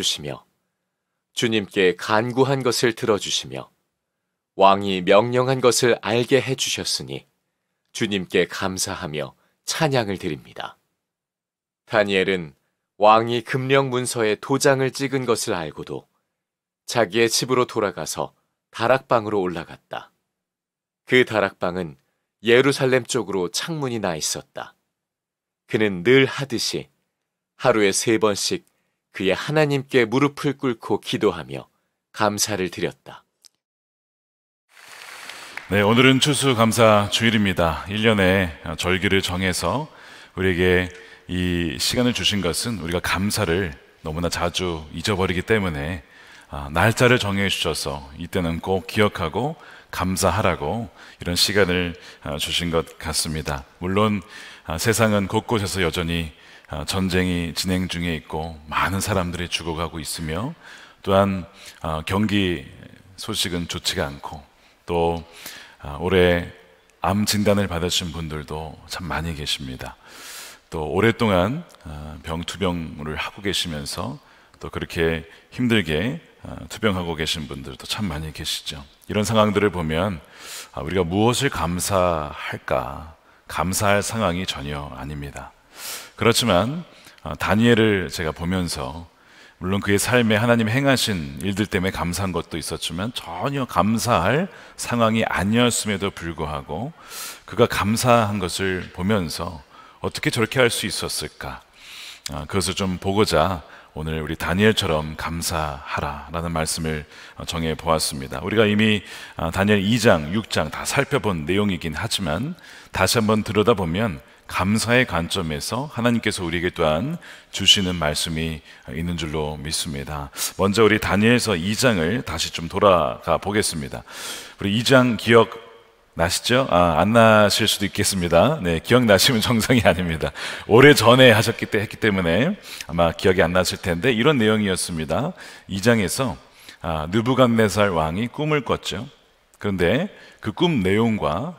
주시며 주님께 간구한 것을 들어주시며 왕이 명령한 것을 알게 해주셨으니 주님께 감사하며 찬양을 드립니다. 다니엘은 왕이 금령 문서에 도장을 찍은 것을 알고도 자기의 집으로 돌아가서 다락방으로 올라갔다. 그 다락방은 예루살렘 쪽으로 창문이 나 있었다. 그는 늘 하듯이 하루에 3번씩 그의 하나님께 무릎을 꿇고 기도하며 감사를 드렸다. 네, 오늘은 추수감사 주일입니다. 1년에 절기를 정해서 우리에게 이 시간을 주신 것은 우리가 감사를 너무나 자주 잊어버리기 때문에 날짜를 정해 주셔서 이때는 꼭 기억하고 감사하라고 이런 시간을 주신 것 같습니다. 물론 세상은 곳곳에서 여전히 전쟁이 진행 중에 있고 많은 사람들이 죽어가고 있으며 또한 경기 소식은 좋지가 않고 또 올해 암 진단을 받으신 분들도 참 많이 계십니다. 또 오랫동안 병투병을 하고 계시면서 또 그렇게 힘들게 투병하고 계신 분들도 참 많이 계시죠. 이런 상황들을 보면 우리가 무엇을 감사할까? 감사할 상황이 전혀 아닙니다. 그렇지만 다니엘을 제가 보면서 물론 그의 삶에 하나님 행하신 일들 때문에 감사한 것도 있었지만 전혀 감사할 상황이 아니었음에도 불구하고 그가 감사한 것을 보면서 어떻게 저렇게 할 수 있었을까? 그것을 좀 보고자 오늘 우리 다니엘처럼 감사하라라는 말씀을 정해 보았습니다. 우리가 이미 다니엘 2장, 6장 다 살펴본 내용이긴 하지만 다시 한번 들여다보면 감사의 관점에서 하나님께서 우리에게 또한 주시는 말씀이 있는 줄로 믿습니다. 먼저 우리 다니엘서 2장을 다시 좀 돌아가 보겠습니다. 우리 2장 기억 나시죠? 안 나실 수도 있겠습니다. 네, 기억나시면 정상이 아닙니다. 오래전에 했기 때문에 아마 기억이 안 나실 텐데 이런 내용이었습니다. 2장에서 느부갓네살 왕이 꿈을 꿨죠. 그런데 그 꿈 내용과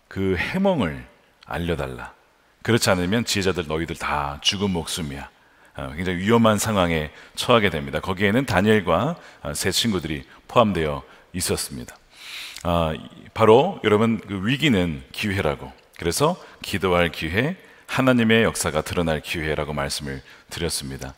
그 해몽을 알려달라. 그렇지 않으면 지혜자들 너희들 다 죽은 목숨이야. 굉장히 위험한 상황에 처하게 됩니다. 거기에는 다니엘과 세 친구들이 포함되어 있었습니다. 바로 여러분 그 위기는 기회라고, 그래서 기도할 기회, 하나님의 역사가 드러날 기회라고 말씀을 드렸습니다.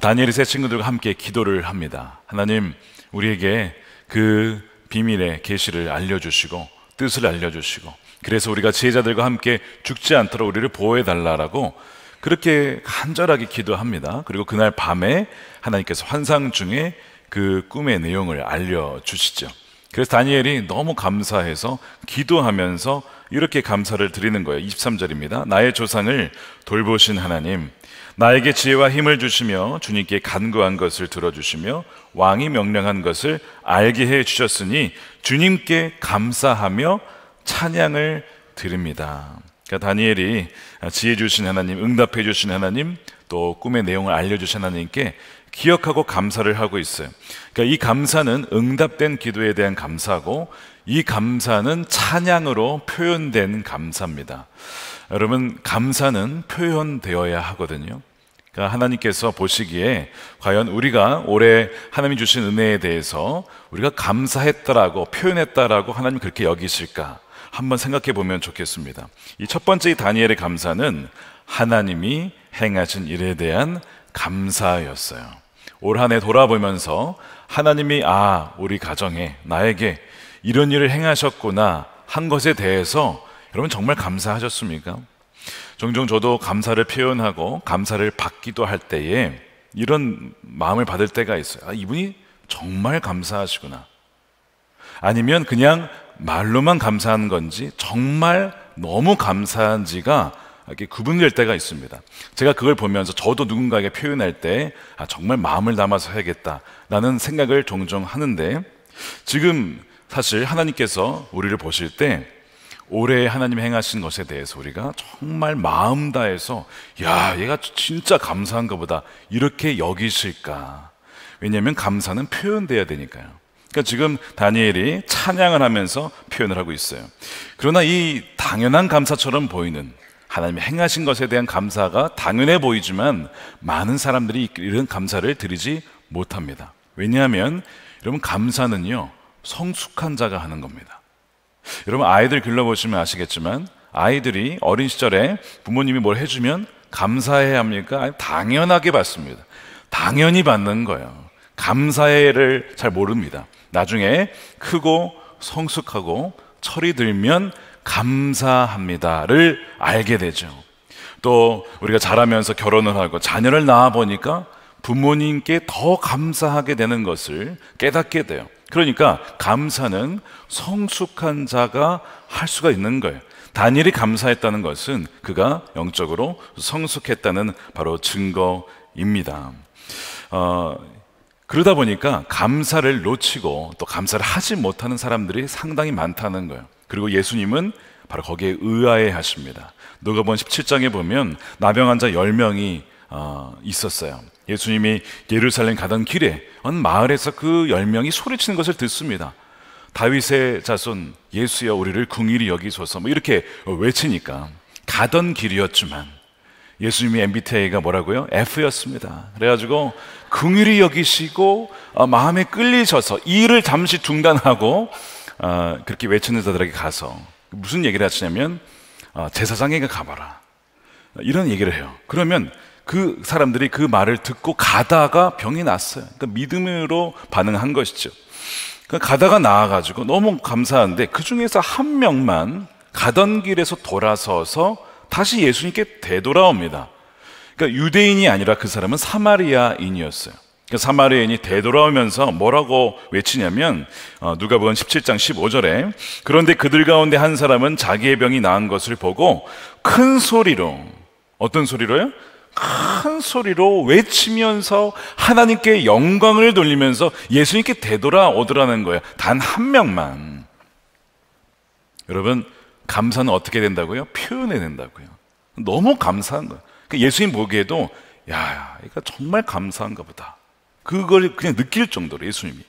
다니엘이 세 친구들과 함께 기도를 합니다. 하나님, 우리에게 그 비밀의 계시를 알려주시고 뜻을 알려주시고 그래서 우리가 지혜자들과 함께 죽지 않도록 우리를 보호해달라고 그렇게 간절하게 기도합니다. 그리고 그날 밤에 하나님께서 환상 중에 그 꿈의 내용을 알려주시죠. 그래서 다니엘이 너무 감사해서 기도하면서 이렇게 감사를 드리는 거예요. 23절입니다. 나의 조상을 돌보신 하나님, 나에게 지혜와 힘을 주시며 주님께 간구한 것을 들어주시며 왕이 명령한 것을 알게 해주셨으니 주님께 감사하며 찬양을 드립니다. 그러니까 다니엘이 지혜 주신 하나님, 응답해 주신 하나님, 또 꿈의 내용을 알려주신 하나님께 기억하고 감사를 하고 있어요. 그러니까 이 감사는 응답된 기도에 대한 감사고 이 감사는 찬양으로 표현된 감사입니다. 여러분, 감사는 표현되어야 하거든요. 그러니까 하나님께서 보시기에 과연 우리가 올해 하나님이 주신 은혜에 대해서 우리가 감사했다라고 표현했다라고 하나님이 그렇게 여기실까? 한번 생각해 보면 좋겠습니다. 이 첫 번째 다니엘의 감사는 하나님이 행하신 일에 대한 감사였어요. 올 한 해 돌아보면서 하나님이 우리 가정에 나에게 이런 일을 행하셨구나 한 것에 대해서 여러분 정말 감사하셨습니까? 종종 저도 감사를 표현하고 감사를 받기도 할 때에 이런 마음을 받을 때가 있어요. 이분이 정말 감사하시구나. 아니면 그냥 말로만 감사한 건지 정말 너무 감사한지가 이렇게 구분될 때가 있습니다. 제가 그걸 보면서 저도 누군가에게 표현할 때 정말 마음을 담아서 해야겠다라는 생각을 종종 하는데, 지금 사실 하나님께서 우리를 보실 때 올해 하나님 행하신 것에 대해서 우리가 정말 마음 다해서 얘가 진짜 감사한가 보다 이렇게 여기실까? 왜냐하면 감사는 표현돼야 되니까요. 그러니까 지금 다니엘이 찬양을 하면서 표현을 하고 있어요. 그러나 이 당연한 감사처럼 보이는 하나님이 행하신 것에 대한 감사가 당연해 보이지만 많은 사람들이 이런 감사를 드리지 못합니다. 왜냐하면 여러분, 감사는요 성숙한 자가 하는 겁니다. 여러분, 아이들 길러보시면 아시겠지만 아이들이 어린 시절에 부모님이 뭘 해주면 감사해야 합니까? 아니, 당연하게 받습니다. 당연히 받는 거예요. 감사해를 잘 모릅니다. 나중에 크고 성숙하고 철이 들면 감사합니다를 알게 되죠. 또 우리가 자라면서 결혼을 하고 자녀를 낳아 보니까 부모님께 더 감사하게 되는 것을 깨닫게 돼요. 그러니까 감사는 성숙한 자가 할 수가 있는 거예요. 다니엘이 감사했다는 것은 그가 영적으로 성숙했다는 바로 증거입니다. 그러다 보니까 감사를 놓치고 또 감사를 하지 못하는 사람들이 상당히 많다는 거예요. 그리고 예수님은 바로 거기에 의아해 하십니다. 누가복음 17장에 보면 나병 환자 10명이 있었어요. 예수님이 예루살렘 가던 길에 어느 마을에서 그 10명이 소리치는 것을 듣습니다. 다윗의 자손 예수여 우리를 긍휼히 여기소서, 뭐 이렇게 외치니까 가던 길이었지만 예수님의 MBTI가 뭐라고요? F였습니다. 그래가지고 긍휼히 여기시고 마음에 끌리셔서 일을 잠시 중단하고 그렇게 외치는 자들에게 가서 무슨 얘기를 하시냐면 제사장에게 가봐라, 이런 얘기를 해요. 그러면 그 사람들이 그 말을 듣고 가다가 병이 났어요. 그러니까 믿음으로 반응한 것이죠. 그러니까 가다가 나아가지고 너무 감사한데 그 중에서 한 명만 가던 길에서 돌아서서 다시 예수님께 되돌아옵니다. 그러니까 유대인이 아니라 그 사람은 사마리아인이었어요. 그러니까 사마리아인이 되돌아오면서 뭐라고 외치냐면 누가복음 17장 15절에 그런데 그들 가운데 한 사람은 자기의 병이 나은 것을 보고 큰 소리로, 어떤 소리로요? 큰 소리로 외치면서 하나님께 영광을 돌리면서 예수님께 되돌아오더라는 거예요. 단 한 명만. 여러분, 감사는 어떻게 된다고요? 표현해야 된다고요. 너무 감사한 거예요. 예수님 보기에도 야, 이거 정말 감사한가 보다, 그걸 그냥 느낄 정도로 예수님이.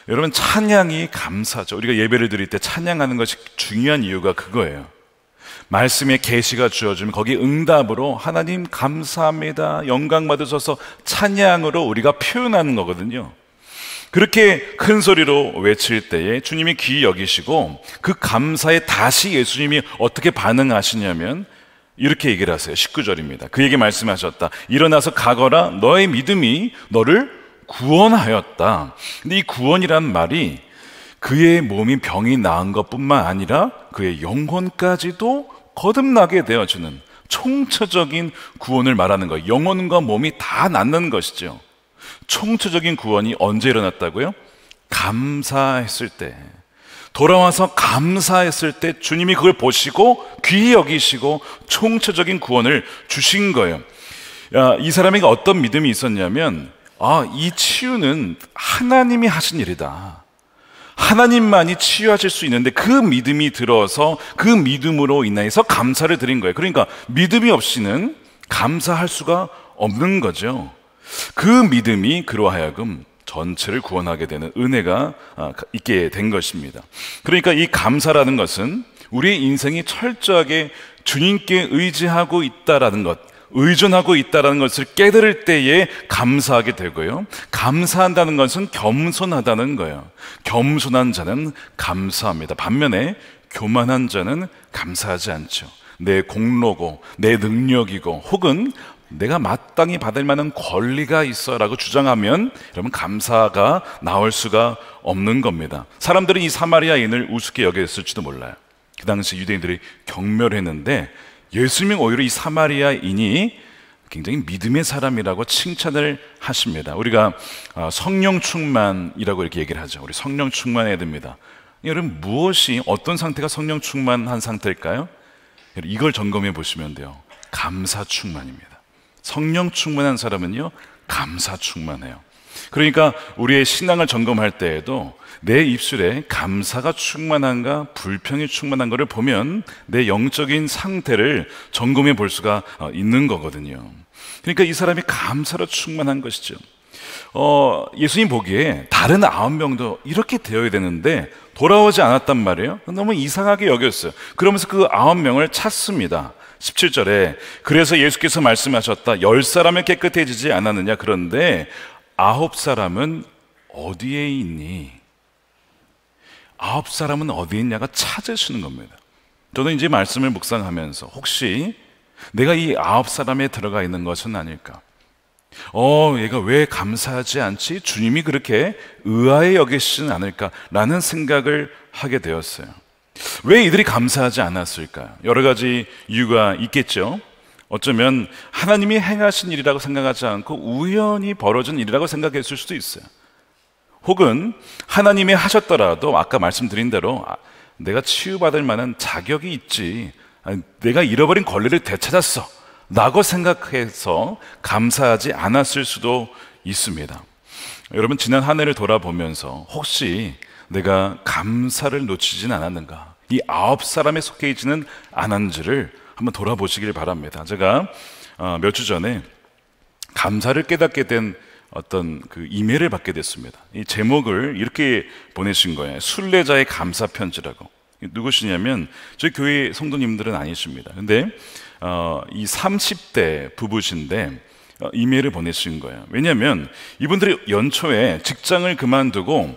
여러분, 찬양이 감사죠. 우리가 예배를 드릴 때 찬양하는 것이 중요한 이유가 그거예요. 말씀의 계시가 주어지면 거기 응답으로 하나님 감사합니다, 영광 받으셔서 찬양으로 우리가 표현하는 거거든요. 그렇게 큰 소리로 외칠 때에 주님이 귀히 여기시고 그 감사에 다시 예수님이 어떻게 반응하시냐면 이렇게 얘기를 하세요. 19절입니다. 그에게 말씀하셨다. 일어나서 가거라, 너의 믿음이 너를 구원하였다. 근데 이 구원이란 말이 그의 몸이 병이 나은 것뿐만 아니라 그의 영혼까지도 거듭나게 되어주는 총체적인 구원을 말하는 거예요. 영혼과 몸이 다 낫는 것이죠. 총체적인 구원이 언제 일어났다고요? 감사했을 때, 돌아와서 감사했을 때 주님이 그걸 보시고 귀히 여기시고 총체적인 구원을 주신 거예요. 이 사람에게 어떤 믿음이 있었냐면 이 치유는 하나님이 하신 일이다, 하나님만이 치유하실 수 있는데 그 믿음이 들어서 그 믿음으로 인해서 감사를 드린 거예요. 그러니까 믿음이 없이는 감사할 수가 없는 거죠. 그 믿음이 그로 하여금 전체를 구원하게 되는 은혜가 있게 된 것입니다. 그러니까 이 감사라는 것은 우리의 인생이 철저하게 주님께 의지하고 있다라는 것, 의존하고 있다는 것을 깨달을 때에 감사하게 되고요, 감사한다는 것은 겸손하다는 거예요. 겸손한 자는 감사합니다. 반면에 교만한 자는 감사하지 않죠. 내 공로고 내 능력이고 혹은 내가 마땅히 받을 만한 권리가 있어 라고 주장하면 여러분 감사가 나올 수가 없는 겁니다. 사람들은 이 사마리아인을 우습게 여겼을지도 몰라요. 그 당시 유대인들이 경멸했는데 예수님은 오히려 이 사마리아인이 굉장히 믿음의 사람이라고 칭찬을 하십니다. 우리가 성령 충만이라고 이렇게 얘기를 하죠. 우리 성령 충만해야 됩니다. 여러분, 무엇이, 어떤 상태가 성령 충만한 상태일까요? 이걸 점검해 보시면 돼요. 감사 충만입니다. 성령 충만한 사람은요, 감사 충만해요. 그러니까 우리의 신앙을 점검할 때에도 내 입술에 감사가 충만한가 불평이 충만한가를 보면 내 영적인 상태를 점검해 볼 수가 있는 거거든요. 그러니까 이 사람이 감사로 충만한 것이죠. 예수님 보기에 다른 9명도 이렇게 되어야 되는데 돌아오지 않았단 말이에요. 너무 이상하게 여겼어요. 그러면서 그 9명을 찾습니다. 17절에 그래서 예수께서 말씀하셨다. 10사람은 깨끗해지지 않았느냐. 그런데 9사람은 어디에 있니? 9사람은 어디에 있냐가 찾으시는 겁니다. 저는 이제 말씀을 묵상하면서 혹시 내가 이 9사람에 들어가 있는 것은 아닐까? 얘가 왜 감사하지 않지? 주님이 그렇게 의아해 여기시진 않을까라는 생각을 하게 되었어요. 왜 이들이 감사하지 않았을까요? 여러 가지 이유가 있겠죠. 어쩌면 하나님이 행하신 일이라고 생각하지 않고 우연히 벌어진 일이라고 생각했을 수도 있어요. 혹은 하나님이 하셨더라도 아까 말씀드린 대로 내가 치유받을 만한 자격이 있지, 내가 잃어버린 권리를 되찾았어 라고 생각해서 감사하지 않았을 수도 있습니다. 여러분, 지난 한 해를 돌아보면서 혹시 내가 감사를 놓치진 않았는가, 이 9사람에 속해 있지는 않은지를 한번 돌아보시길 바랍니다. 제가 몇 주 전에 감사를 깨닫게 된 어떤 그 이메일을 받게 됐습니다. 이 제목을 이렇게 보내신 거예요. 순례자의 감사 편지라고. 누구시냐면 저희 교회 성도님들은 아니십니다. 근데 이 30대 부부신데 이메일을 보내신 거예요. 왜냐하면 이분들이 연초에 직장을 그만두고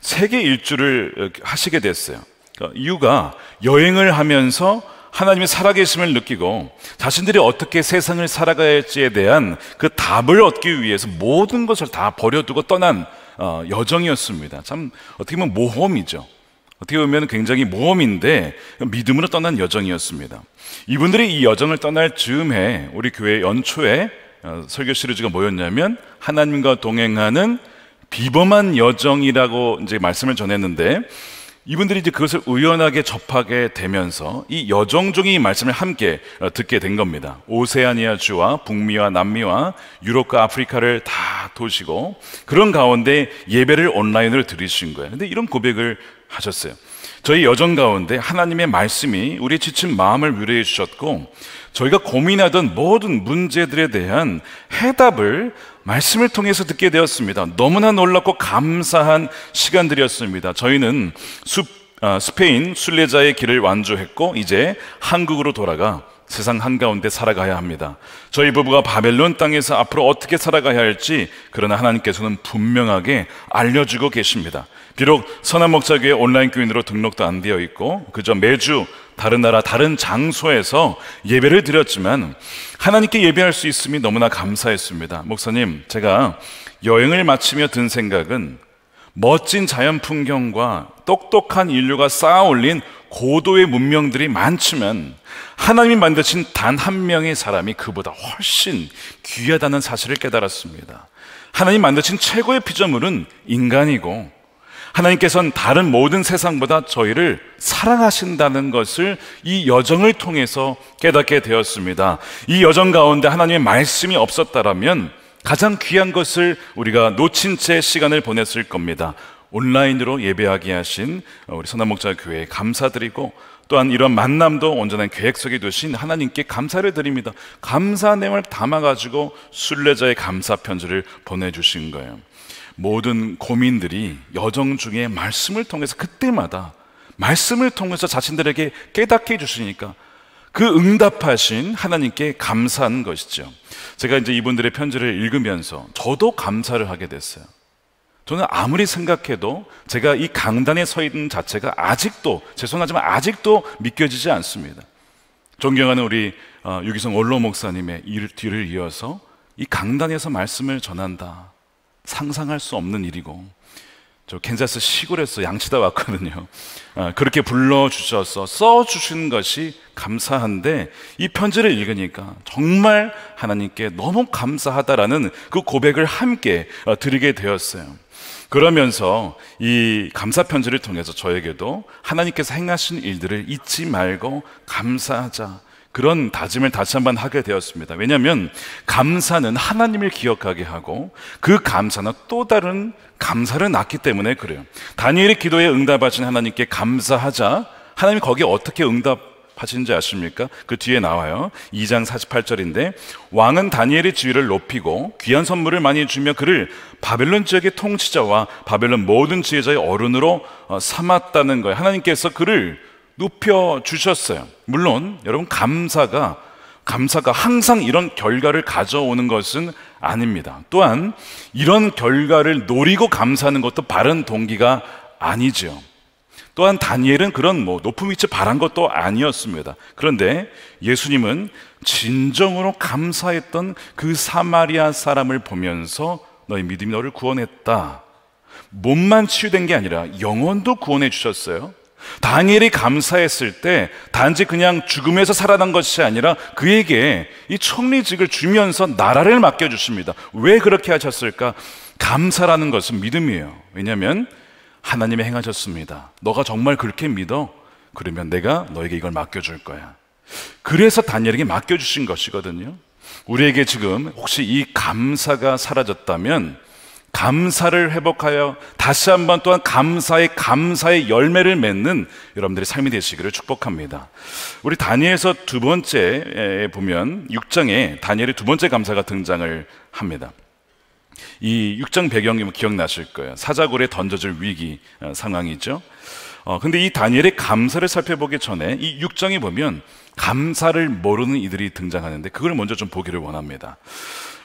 세계 일주를 하시게 됐어요. 그러니까 이유가 여행을 하면서 하나님의 살아계심을 느끼고 자신들이 어떻게 세상을 살아가야 할지에 대한 그 답을 얻기 위해서 모든 것을 다 버려두고 떠난 여정이었습니다. 참 어떻게 보면 모험이죠. 어떻게 보면 굉장히 모험인데 믿음으로 떠난 여정이었습니다. 이분들이 이 여정을 떠날 즈음에 우리 교회 연초에 설교 시리즈가 뭐였냐면 하나님과 동행하는 비범한 여정이라고 이제 말씀을 전했는데, 이분들이 이제 그것을 우연하게 접하게 되면서 이 여정 중에 이 말씀을 함께 듣게 된 겁니다. 오세아니아주와 북미와 남미와 유럽과 아프리카를 다 도시고 그런 가운데 예배를 온라인으로 드리신 거예요. 근데 이런 고백을 하셨어요. 저희 여정 가운데 하나님의 말씀이 우리의 지친 마음을 위로해 주셨고, 저희가 고민하던 모든 문제들에 대한 해답을 말씀을 통해서 듣게 되었습니다. 너무나 놀랍고 감사한 시간들이었습니다. 저희는 스페인 순례자의 길을 완주했고 이제 한국으로 돌아가 세상 한가운데 살아가야 합니다. 저희 부부가 바벨론 땅에서 앞으로 어떻게 살아가야 할지, 그러나 하나님께서는 분명하게 알려주고 계십니다. 비록 선한목자교회 온라인 교인으로 등록도 안 되어 있고 그저 매주 다른 나라 다른 장소에서 예배를 드렸지만 하나님께 예배할 수 있음이 너무나 감사했습니다. 목사님, 제가 여행을 마치며 든 생각은 멋진 자연 풍경과 똑똑한 인류가 쌓아 올린 고도의 문명들이 많지만 하나님이 만드신 단 한 명의 사람이 그보다 훨씬 귀하다는 사실을 깨달았습니다. 하나님 만드신 최고의 피조물은 인간이고 하나님께서는 다른 모든 세상보다 저희를 사랑하신다는 것을 이 여정을 통해서 깨닫게 되었습니다. 이 여정 가운데 하나님의 말씀이 없었다라면 가장 귀한 것을 우리가 놓친 채 시간을 보냈을 겁니다. 온라인으로 예배하게 하신 우리 선한목자교회에 감사드리고, 또한 이런 만남도 온전한 계획 속에 두신 하나님께 감사를 드립니다. 감사한 내용을 담아가지고 순례자의 감사 편지를 보내주신 거예요. 모든 고민들이 여정 중에 말씀을 통해서 그때마다 말씀을 통해서 자신들에게 깨닫게 해주시니까 그 응답하신 하나님께 감사한 것이죠. 제가 이제 이분들의 편지를 읽으면서 저도 감사를 하게 됐어요. 저는 아무리 생각해도 제가 이 강단에 서 있는 자체가 아직도, 죄송하지만 아직도 믿겨지지 않습니다. 존경하는 우리 유기성 원로 목사님의 뒤를 이어서 이 강단에서 말씀을 전한다, 상상할 수 없는 일이고, 저 캔자스 시골에서 양치다 왔거든요. 그렇게 불러주셔서 써주신 것이 감사한데 이 편지를 읽으니까 정말 하나님께 너무 감사하다라는 그 고백을 함께 드리게 되었어요. 그러면서 이 감사 편지를 통해서 저에게도 하나님께서 행하신 일들을 잊지 말고 감사하자, 그런 다짐을 다시 한번 하게 되었습니다. 왜냐하면 감사는 하나님을 기억하게 하고 그 감사는 또 다른 감사를 낳기 때문에 그래요. 다니엘의 기도에 응답하신 하나님께 감사하자. 하나님이 거기에 어떻게 응답하신지 아십니까? 그 뒤에 나와요. 2장 48절인데 왕은 다니엘의 지위를 높이고 귀한 선물을 많이 주며 그를 바벨론 지역의 통치자와 바벨론 모든 지혜자의 어른으로 삼았다는 거예요. 하나님께서 그를 높여주셨어요. 물론 여러분, 감사가 감사가 항상 이런 결과를 가져오는 것은 아닙니다. 또한 이런 결과를 노리고 감사하는 것도 바른 동기가 아니죠. 또한 다니엘은 그런 높은 위치 바란 것도 아니었습니다. 그런데 예수님은 진정으로 감사했던 그 사마리아 사람을 보면서 너의 믿음이 너를 구원했다. 몸만 치유된 게 아니라 영혼도 구원해 주셨어요. 다니엘이 감사했을 때 단지 그냥 죽음에서 살아난 것이 아니라 그에게 이 총리직을 주면서 나라를 맡겨주십니다. 왜 그렇게 하셨을까? 감사라는 것은 믿음이에요. 왜냐하면 하나님이 행하셨습니다. 너가 정말 그렇게 믿어? 그러면 내가 너에게 이걸 맡겨줄 거야. 그래서 다니엘에게 맡겨주신 것이거든요. 우리에게 지금 혹시 이 감사가 사라졌다면 감사를 회복하여 다시 한번 또한 감사의 열매를 맺는 여러분들의 삶이 되시기를 축복합니다. 우리 다니엘서 두 번째에 보면 6장에 다니엘의 두 번째 감사가 등장을 합니다. 이 6장 배경이 기억나실 거예요. 사자굴에 던져질 위기 상황이죠. 근데 이 다니엘의 감사를 살펴보기 전에 이 6장에 보면 감사를 모르는 이들이 등장하는데 그걸 먼저 좀 보기를 원합니다.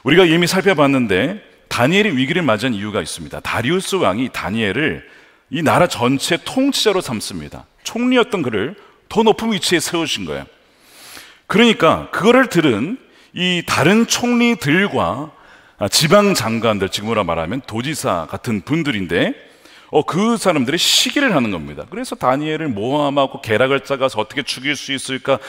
우리가 이미 살펴봤는데 다니엘이 위기를 맞은 이유가 있습니다. 다리우스 왕이 다니엘을 이 나라 전체 통치자로 삼습니다. 총리였던 그를 더 높은 위치에 세우신 거예요. 그러니까 그거를 들은 이 다른 총리들과 지방 장관들, 지금으로 말하면 도지사 같은 분들인데 그 사람들이 시기를 하는 겁니다. 그래서 다니엘을 모함하고 계략을 짜가서 어떻게 죽일 수 있을까?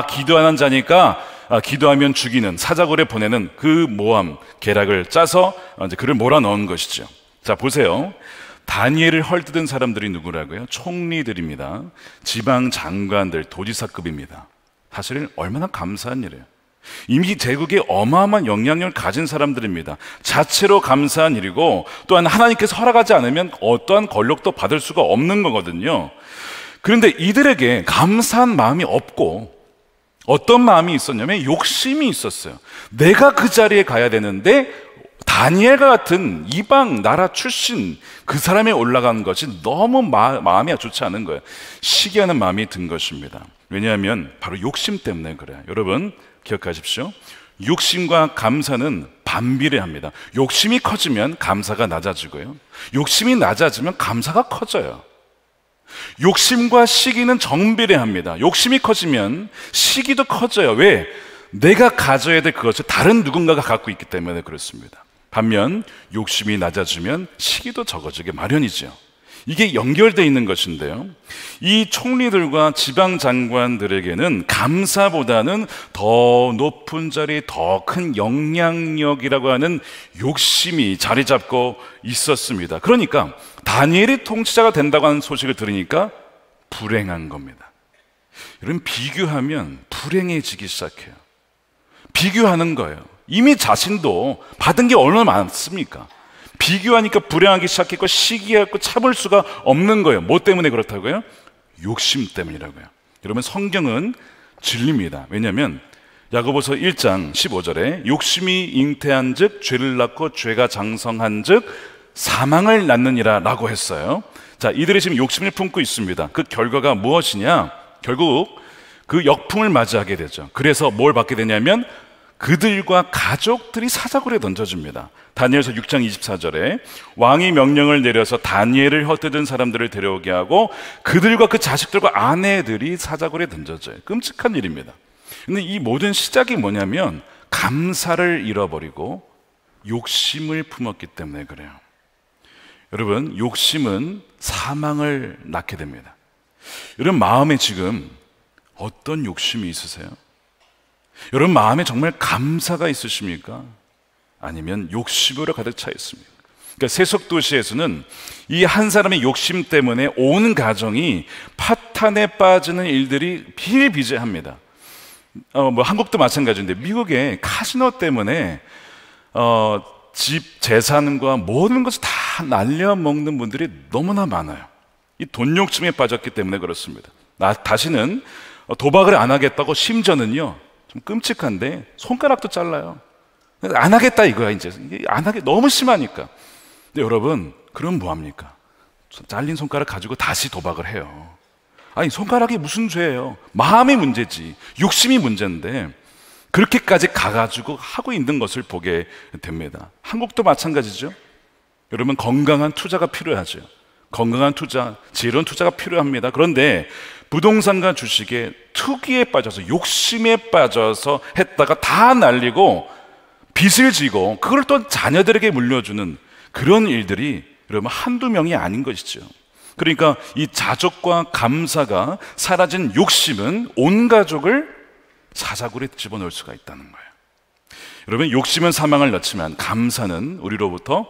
기도하는 자니까 기도하면 죽이는, 사자굴에 보내는 그 모함 계략을 짜서 이제 그를 몰아넣은 것이죠. 자, 보세요. 다니엘을 헐뜯은 사람들이 누구라고요? 총리들입니다. 지방 장관들, 도지사급입니다. 사실은 얼마나 감사한 일이에요. 이미 제국에 어마어마한 영향력을 가진 사람들입니다. 자체로 감사한 일이고 또한 하나님께서 허락하지 않으면 어떠한 권력도 받을 수가 없는 거거든요. 그런데 이들에게 감사한 마음이 없고 어떤 마음이 있었냐면 욕심이 있었어요. 내가 그 자리에 가야 되는데 다니엘과 같은 이방 나라 출신 그 사람이 올라간 것이 너무 마음이 좋지 않은 거예요. 시기하는 마음이 든 것입니다. 왜냐하면 바로 욕심 때문에 그래요. 여러분 기억하십시오. 욕심과 감사는 반비례합니다. 욕심이 커지면 감사가 낮아지고요. 욕심이 낮아지면 감사가 커져요. 욕심과 시기는 정비례합니다. 욕심이 커지면 시기도 커져요. 왜? 내가 가져야 될 그것을 다른 누군가가 갖고 있기 때문에 그렇습니다. 반면 욕심이 낮아지면 시기도 적어지게 마련이죠. 이게 연결되어 있는 것인데요. 이 총리들과 지방 장관들에게는 감사보다는 더 높은 자리, 더 큰 영향력이라고 하는 욕심이 자리 잡고 있었습니다. 그러니까 다니엘이 통치자가 된다고 하는 소식을 들으니까 불행한 겁니다. 여러분, 비교하면 불행해지기 시작해요. 비교하는 거예요. 이미 자신도 받은 게 얼마나 많습니까? 비교하니까 불행하기 시작했고 시기하고 참을 수가 없는 거예요. 뭐 때문에 그렇다고요? 욕심 때문이라고요. 여러분, 성경은 진리입니다. 왜냐하면 야고보서 1장 15절에 욕심이 잉태한 즉 죄를 낳고 죄가 장성한 즉 사망을 낳느니라 라고 했어요. 자, 이들이 지금 욕심을 품고 있습니다. 그 결과가 무엇이냐? 결국 그 역풍을 맞이하게 되죠. 그래서 뭘 받게 되냐면 그들과 가족들이 사자굴에 던져집니다. 다니엘서 6장 24절에 왕이 명령을 내려서 다니엘을 헛뜯은 사람들을 데려오게 하고 그들과 그 자식들과 아내들이 사자굴에 던져져요. 끔찍한 일입니다. 근데 이 모든 시작이 뭐냐면 감사를 잃어버리고 욕심을 품었기 때문에 그래요. 여러분, 욕심은 사망을 낳게 됩니다. 여러분, 마음에 지금 어떤 욕심이 있으세요? 여러분, 마음에 정말 감사가 있으십니까? 아니면 욕심으로 가득 차 있습니까? 그러니까 세속도시에서는 이 한 사람의 욕심 때문에 온 가정이 파탄에 빠지는 일들이 비일비재합니다. 한국도 마찬가지인데 미국의 카지노 때문에 집 재산과 모든 것을 다 날려먹는 분들이 너무나 많아요. 이 돈 욕심에 빠졌기 때문에 그렇습니다. 다시는 도박을 안 하겠다고, 심지어는요 좀 끔찍한데 손가락도 잘라요. 안 하겠다 이거야. 이제 안 하게 너무 심하니까. 근데 여러분, 그럼 뭐합니까? 잘린 손가락 가지고 다시 도박을 해요. 아니, 손가락이 무슨 죄예요? 마음이 문제지, 욕심이 문제인데 그렇게까지 가가지고 하고 있는 것을 보게 됩니다. 한국도 마찬가지죠. 여러분, 건강한 투자가 필요하죠. 건강한 투자, 지혜로운 투자가 필요합니다. 그런데 부동산과 주식에 투기에 빠져서, 욕심에 빠져서 했다가 다 날리고 빚을 지고 그걸 또 자녀들에게 물려주는 그런 일들이 여러분 한두 명이 아닌 것이죠. 그러니까 이 자족과 감사가 사라진 욕심은 온 가족을 사자굴에 집어넣을 수가 있다는 거예요. 여러분, 욕심은 사망을 낳지만 감사는 우리로부터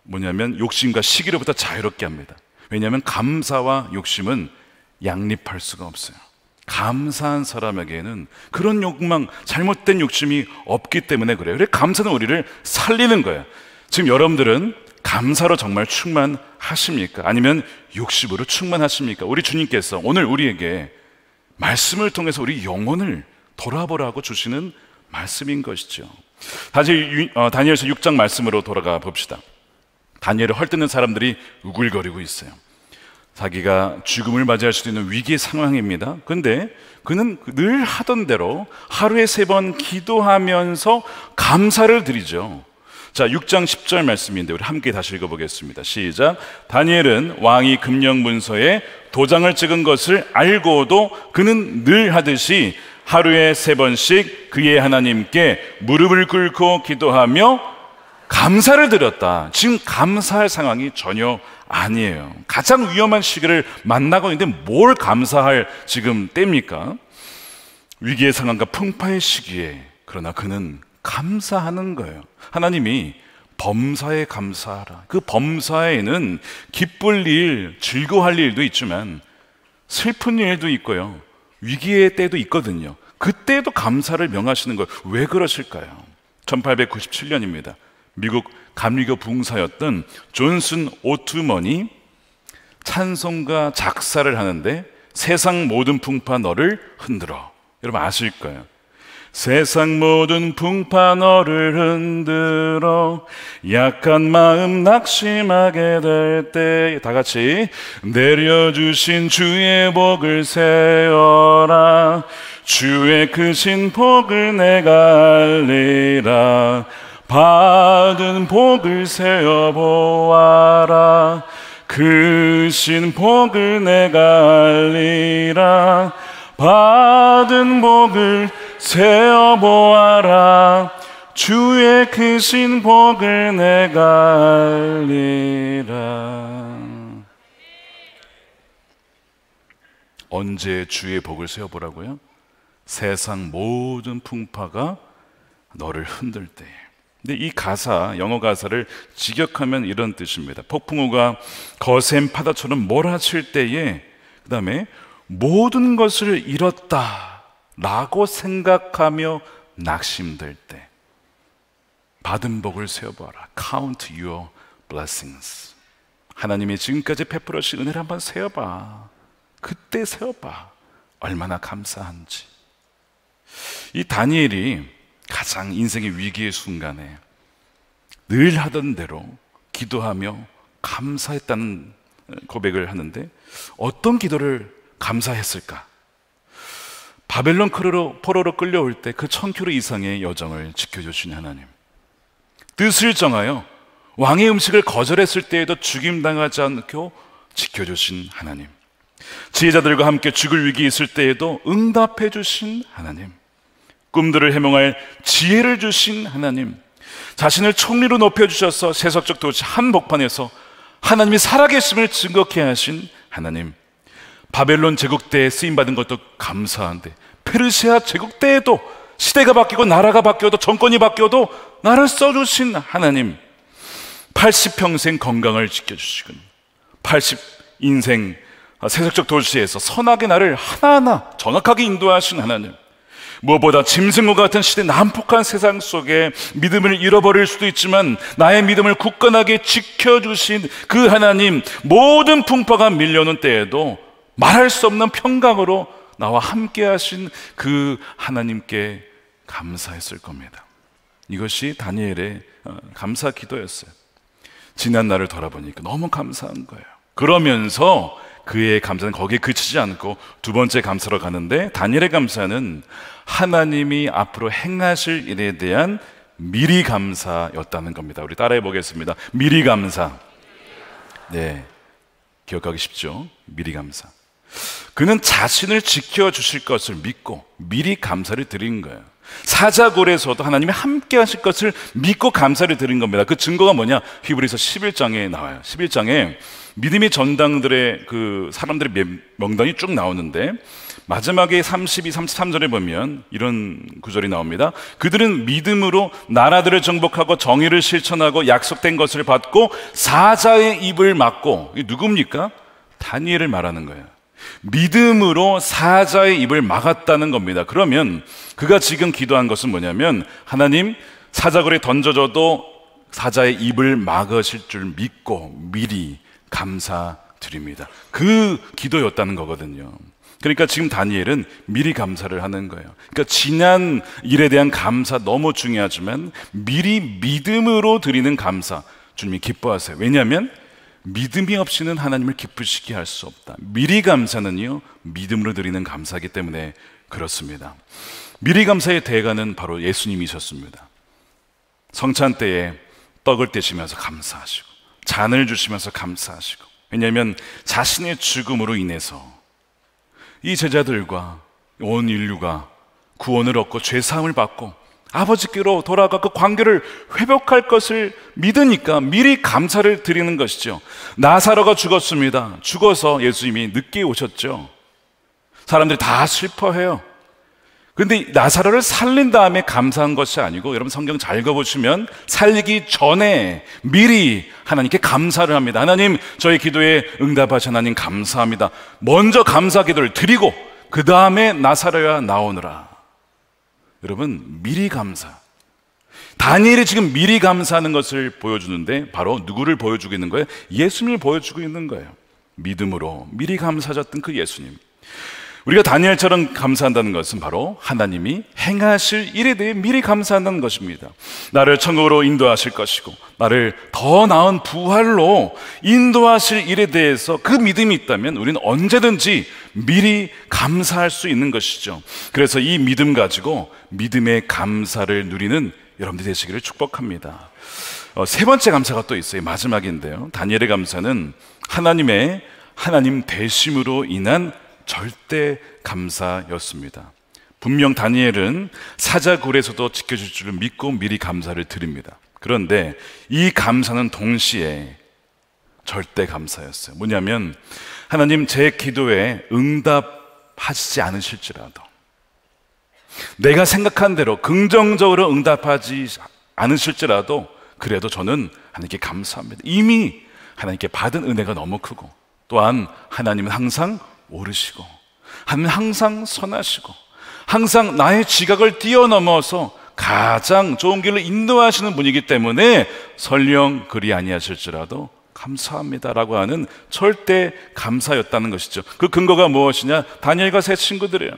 뭐냐면 욕심과 시기로부터 자유롭게 합니다. 왜냐하면 감사와 욕심은 양립할 수가 없어요. 감사한 사람에게는 그런 욕망, 잘못된 욕심이 없기 때문에 그래요. 그래서 감사는 우리를 살리는 거예요. 지금 여러분들은 감사로 정말 충만하십니까? 아니면 욕심으로 충만하십니까? 우리 주님께서 오늘 우리에게 말씀을 통해서 우리 영혼을 돌아보라고 주시는 말씀인 것이죠. 다시 다니엘서 6장 말씀으로 돌아가 봅시다. 다니엘을 헐뜯는 사람들이 우글거리고 있어요. 자기가 죽음을 맞이할 수도 있는 위기의 상황입니다. 그런데 그는 늘 하던 대로 하루에 3번 기도하면서 감사를 드리죠. 자, 6장 10절 말씀인데 우리 함께 다시 읽어보겠습니다. 시작. 다니엘은 왕이 금령 문서에 도장을 찍은 것을 알고도 그는 늘 하듯이 하루에 3번씩 그의 하나님께 무릎을 꿇고 기도하며 감사를 드렸다. 지금 감사할 상황이 전혀 아니에요. 가장 위험한 시기를 만나고 있는데 뭘 감사할 지금 때입니까? 위기의 상황과 풍파의 시기에. 그러나 그는 감사하는 거예요. 하나님이 범사에 감사하라. 그 범사에는 기쁠 일, 즐거워할 일도 있지만 슬픈 일도 있고요, 위기의 때도 있거든요. 그때도 감사를 명하시는 거예요. 왜 그러실까요? 1897년입니다. 미국 감리교 부흥사였던 존슨 오투먼이 찬송가 작사를 하는데 세상 모든 풍파 너를 흔들어. 여러분 아실 거예요. 세상 모든 풍파 너를 흔들어 약한 마음 낙심하게 될 때 다 같이 내려주신 주의 복을 세어라. 주의 크신 복을 내가 알리라. 받은 복을 세어 보아라. 크신 복을 내가 알리라. 받은 복을 세어 보아라. 주의 크신 복을 내가 알리라. 언제 주의 복을 세어 보라고요? 세상 모든 풍파가 너를 흔들 때. 근데 이 가사, 영어 가사를 직역하면 이런 뜻입니다. 폭풍우가 거센 파도처럼 몰아칠 때에, 그 다음에 모든 것을 잃었다 라고 생각하며 낙심될 때 받은 복을 세어봐라. Count your blessings. 하나님이 지금까지 베풀어 주신 은혜를 한번 세어봐. 그때 세어봐. 얼마나 감사한지. 이 다니엘이 가장 인생의 위기의 순간에 늘 하던 대로 기도하며 감사했다는 고백을 하는데, 어떤 기도를 감사했을까? 바벨론 포로로 끌려올 때 그 1000km 이상의 여정을 지켜주신 하나님, 뜻을 정하여 왕의 음식을 거절했을 때에도 죽임당하지 않고 지켜주신 하나님, 지혜자들과 함께 죽을 위기 있을 때에도 응답해 주신 하나님, 꿈들을 해몽할 지혜를 주신 하나님, 자신을 총리로 높여주셔서 세속적 도시 한복판에서 하나님이 살아계심을 증거케 하신 하나님, 바벨론 제국 때에 쓰임받은 것도 감사한데 페르시아 제국 때에도 시대가 바뀌고 나라가 바뀌어도 정권이 바뀌어도 나를 써주신 하나님, 80평생 건강을 지켜주시고 80인생 세속적 도시에서 선하게 나를 하나하나 정확하게 인도하신 하나님, 무엇보다 짐승과 같은 시대 난폭한 세상 속에 믿음을 잃어버릴 수도 있지만 나의 믿음을 굳건하게 지켜주신 그 하나님, 모든 풍파가 밀려오는 때에도 말할 수 없는 평강으로 나와 함께 하신 그 하나님께 감사했을 겁니다. 이것이 다니엘의 감사 기도였어요. 지난 날을 돌아보니까 너무 감사한 거예요. 그러면서 그의 감사는 거기에 그치지 않고 두 번째 감사로 가는데, 다니엘의 감사는 하나님이 앞으로 행하실 일에 대한 미리 감사였다는 겁니다. 우리 따라해 보겠습니다. 미리 감사. 네, 기억하기 쉽죠? 미리 감사. 그는 자신을 지켜주실 것을 믿고 미리 감사를 드린 거예요. 사자굴에서도 하나님이 함께 하실 것을 믿고 감사를 드린 겁니다. 그 증거가 뭐냐? 히브리서 11장에 나와요. 11장에 믿음의 전당들의 그 사람들의 명단이 쭉 나오는데, 마지막에 32, 33절에 보면 이런 구절이 나옵니다. 그들은 믿음으로 나라들을 정복하고 정의를 실천하고 약속된 것을 받고 사자의 입을 막고, 이게 누굽니까? 다니엘을 말하는 거예요. 믿음으로 사자의 입을 막았다는 겁니다. 그러면 그가 지금 기도한 것은 뭐냐면, 하나님, 사자굴에 던져져도 사자의 입을 막으실 줄 믿고 미리 감사드립니다. 그 기도였다는 거거든요. 그러니까 지금 다니엘은 미리 감사를 하는 거예요. 그러니까 지난 일에 대한 감사 너무 중요하지만 미리 믿음으로 드리는 감사, 주님이 기뻐하세요. 왜냐하면 믿음이 없이는 하나님을 기쁘시게 할 수 없다. 미리 감사는요, 믿음으로 드리는 감사이기 때문에 그렇습니다. 미리 감사의 대가는 바로 예수님이셨습니다. 성찬 때에 떡을 떼시면서 감사하시고 잔을 주시면서 감사하시고, 왜냐하면 자신의 죽음으로 인해서 이 제자들과 온 인류가 구원을 얻고 죄사함을 받고 아버지께로 돌아가 그 관계를 회복할 것을 믿으니까 미리 감사를 드리는 것이죠. 나사로가 죽었습니다. 죽어서 예수님이 늦게 오셨죠. 사람들이 다 슬퍼해요. 근데 나사로를 살린 다음에 감사한 것이 아니고, 여러분 성경 잘 읽어보시면 살리기 전에 미리 하나님께 감사를 합니다. 하나님, 저희 기도에 응답하신 하나님 감사합니다. 먼저 감사 기도를 드리고 그 다음에 나사로야 나오느라. 여러분, 미리 감사. 다니엘이 지금 미리 감사하는 것을 보여주는데, 바로 누구를 보여주고 있는 거예요? 예수님을 보여주고 있는 거예요. 믿음으로 미리 감사하셨던 그 예수님. 우리가 다니엘처럼 감사한다는 것은 바로 하나님이 행하실 일에 대해 미리 감사한다는 것입니다. 나를 천국으로 인도하실 것이고 나를 더 나은 부활로 인도하실 일에 대해서 그 믿음이 있다면 우리는 언제든지 미리 감사할 수 있는 것이죠. 그래서 이 믿음 가지고 믿음의 감사를 누리는 여러분들 되시기를 축복합니다. 세 번째 감사가 또 있어요. 마지막인데요, 다니엘의 감사는 하나님 대심으로 인한 절대 감사였습니다. 분명 다니엘은 사자굴에서도 지켜줄 줄을 믿고 미리 감사를 드립니다. 그런데 이 감사는 동시에 절대 감사였어요. 뭐냐면, 하나님, 제 기도에 응답하시지 않으실지라도, 내가 생각한 대로 긍정적으로 응답하지 않으실지라도, 그래도 저는 하나님께 감사합니다. 이미 하나님께 받은 은혜가 너무 크고, 또한 하나님은 항상 오르시고, 하나님은 항상 선하시고, 항상 나의 지각을 뛰어넘어서 가장 좋은 길로 인도하시는 분이기 때문에 설령 그리 아니하실지라도 감사합니다라고 하는 절대 감사였다는 것이죠. 그 근거가 무엇이냐? 다니엘과 세 친구들이에요.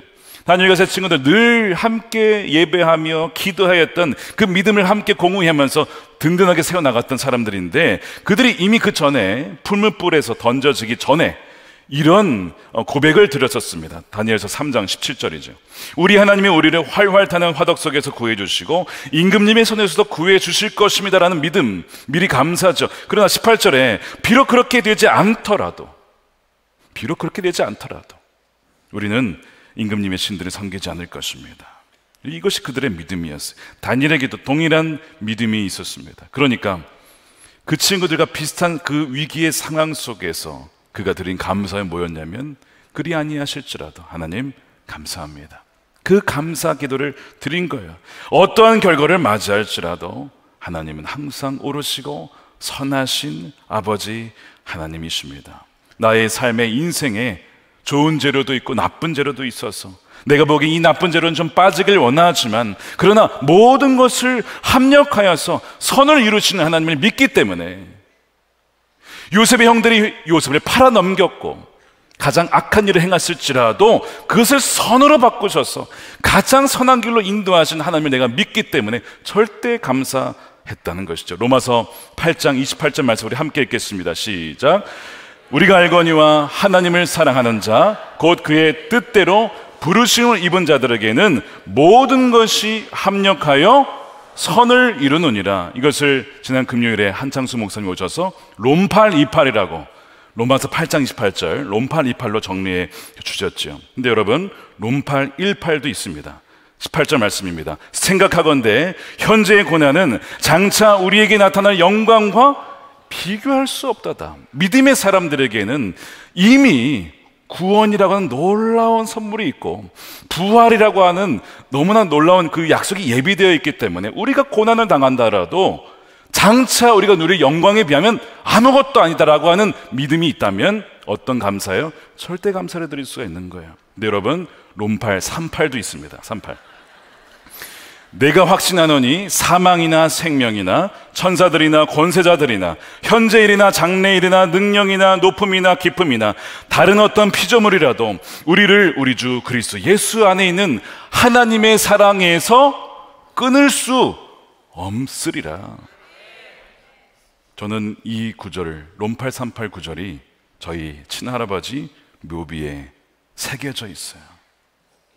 다니엘과 세 친구들 늘 함께 예배하며 기도하였던 그 믿음을 함께 공유하면서 든든하게 세워나갔던 사람들인데, 그들이 이미 그 전에 풀무불에서 던져지기 전에 이런 고백을 드렸었습니다. 다니엘서 3장 17절이죠. 우리 하나님이 우리를 활활 타는 화덕 속에서 구해주시고 임금님의 손에서도 구해주실 것입니다 라는 믿음, 미리 감사죠. 그러나 18절에 비록 그렇게 되지 않더라도 우리는 임금님의 신들을 섬기지 않을 것입니다. 이것이 그들의 믿음이었어요. 다니엘에게도 동일한 믿음이 있었습니다. 그러니까 그 친구들과 비슷한 그 위기의 상황 속에서 그가 드린 감사에 뭐였냐면, 그리 아니하실지라도 하나님 감사합니다. 그 감사 기도를 드린 거예요. 어떠한 결과를 맞이할지라도 하나님은 항상 오르시고 선하신 아버지 하나님이십니다. 나의 삶의 인생에 좋은 재료도 있고 나쁜 재료도 있어서 내가 보기엔 이 나쁜 재료는 좀 빠지길 원하지만, 그러나 모든 것을 합력하여서 선을 이루시는 하나님을 믿기 때문에 요셉의 형들이 요셉을 팔아넘겼고 가장 악한 일을 행했을지라도 그것을 선으로 바꾸셔서 가장 선한 길로 인도하신 하나님을 내가 믿기 때문에 절대 감사했다는 것이죠. 로마서 8장 28절 말씀 우리 함께 읽겠습니다. 시작. 우리가 알거니와 하나님을 사랑하는 자 곧 그의 뜻대로 부르심을 입은 자들에게는 모든 것이 합력하여 선을 이루느니라. 이것을 지난 금요일에 한창수 목사님 오셔서 롬팔이팔이라고 로마서 8장 28절 롬팔이팔로 정리해 주셨죠. 근데 여러분, 롬팔일팔도 있습니다. 18절 말씀입니다. 생각하건대 현재의 고난은 장차 우리에게 나타날 영광과 비교할 수 없다다. 믿음의 사람들에게는 이미 구원이라고 하는 놀라운 선물이 있고 부활이라고 하는 너무나 놀라운 그 약속이 예비되어 있기 때문에 우리가 고난을 당한다라도 장차 우리가 누릴 영광에 비하면 아무것도 아니다라고 하는 믿음이 있다면 어떤 감사예요? 절대 감사를 드릴 수가 있는 거예요. 근데 여러분, 롬팔 38도 있습니다. 38. 내가 확신하노니 사망이나 생명이나 천사들이나 권세자들이나 현재일이나 장래일이나 능력이나 높음이나 깊음이나 다른 어떤 피조물이라도 우리를 우리 주 그리스도 예수 안에 있는 하나님의 사랑에서 끊을 수 없으리라. 저는 이 구절을, 롬팔 38 구절이 저희 친할아버지 묘비에 새겨져 있어요.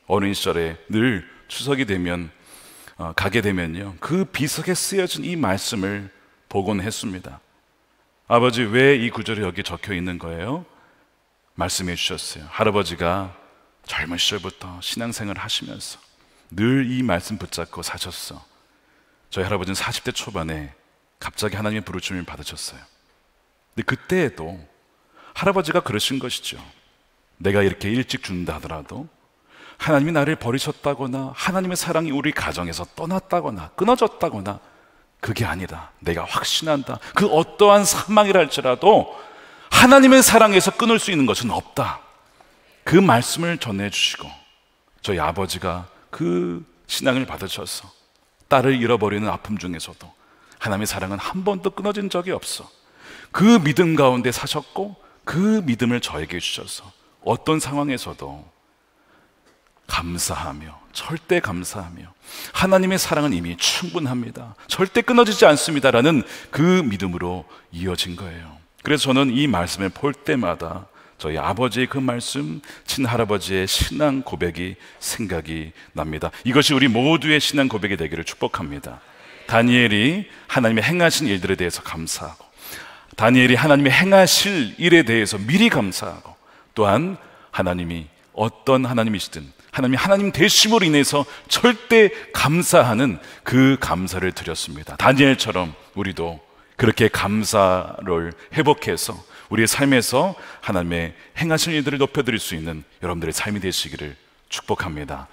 어린 시절에 늘 추석이 되면 가게 되면요, 그 비석에 쓰여진 이 말씀을 보곤 했습니다. 아버지, 왜 이 구절이 여기 적혀 있는 거예요? 말씀해 주셨어요. 할아버지가 젊은 시절부터 신앙생활을 하시면서 늘 이 말씀 붙잡고 사셨어. 저희 할아버지는 40대 초반에 갑자기 하나님의 부르심을 받으셨어요. 근데 그때에도 할아버지가 그러신 것이죠. 내가 이렇게 일찍 죽는다 하더라도 하나님이 나를 버리셨다거나 하나님의 사랑이 우리 가정에서 떠났다거나 끊어졌다거나 그게 아니다. 내가 확신한다. 그 어떠한 사망이라 할지라도 하나님의 사랑에서 끊을 수 있는 것은 없다. 그 말씀을 전해주시고 저희 아버지가 그 신앙을 받으셔서 딸을 잃어버리는 아픔 중에서도 하나님의 사랑은 한 번도 끊어진 적이 없어. 그 믿음 가운데 사셨고 그 믿음을 저에게 주셔서 어떤 상황에서도 감사하며 절대 감사하며 하나님의 사랑은 이미 충분합니다. 절대 끊어지지 않습니다라는 그 믿음으로 이어진 거예요. 그래서 저는 이 말씀을 볼 때마다 저희 아버지의 그 말씀, 친할아버지의 신앙 고백이 생각이 납니다. 이것이 우리 모두의 신앙 고백이 되기를 축복합니다. 다니엘이 하나님의 행하신 일들에 대해서 감사하고 다니엘이 하나님의 행하실 일에 대해서 미리 감사하고 또한 하나님이 어떤 하나님이시든 하나님 되심으로 인해서 절대 감사하는 그 감사를 드렸습니다. 다니엘처럼 우리도 그렇게 감사를 회복해서 우리의 삶에서 하나님의 행하신 일들을 높여드릴 수 있는 여러분들의 삶이 되시기를 축복합니다.